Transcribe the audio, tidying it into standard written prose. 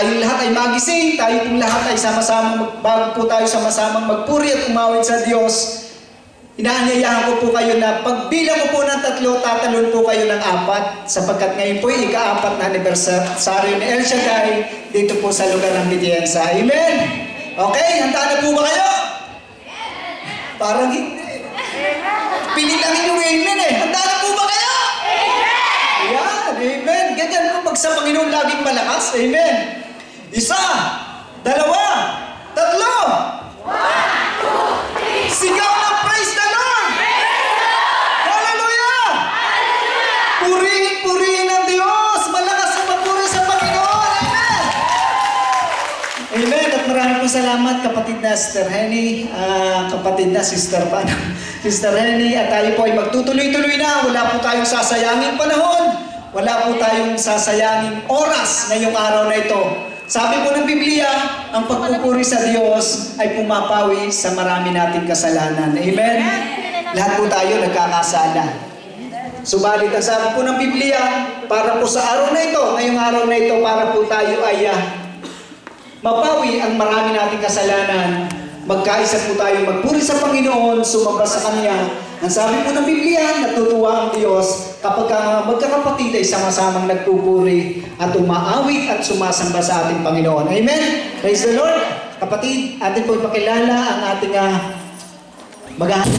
tayong lahat ay magising, tayo pong lahat ay sama-samang bago po tayo sama-samang magpuri at umawit sa Diyos. Inaanyayahan ko po kayo na pagbilang ko po ng 3, tatalon po kayo ng 4 sapagkat ngayon po ika-4 na anibersaryo ni El Shaddai dito po sa lugar ng Bitiensa. Amen? Okay, handa na po ba kayo? Parang hindi. Pinilangin yung amen eh. Handa na po ba kayo? Ayan, amen. Ganyan po pag sa Panginoon laging malakas. Amen. 1, 2, 3. 1, 2, 3. Sigaw na praise the Lord! Hallelujah! Purihin ang Diyos! Malakas na papuri sa Panginoon! Amen! Amen! At maraming po salamat kapatid na Sister Henny, kapatid na Sister Henny, at tayo po ay magtutuloy-tuloy na. Wala po tayong sasayangin panahon. Wala po tayong sasayangin oras ngayong araw na ito. Sabi po ng Biblia, ang pagpupuri sa Diyos ay pumapawi sa marami nating kasalanan. Amen? Lahat po tayo nagkakasala. Subalit ang sabi po ng Biblia, para po sa araw na ito, ngayong araw na ito, para po tayo ay mapawi ang marami nating kasalanan. Magkaisa po tayo magpuri sa Panginoon, sumamba sa Kanya. Ang sabi po ng Biblia, natutuwa ang Diyos kapag mga magkakapatid ay sama-samang nagpupuri at umaawit at sumasamba sa ating Panginoon. Amen? Praise the Lord! Kapatid, atin po ipakilala ang ating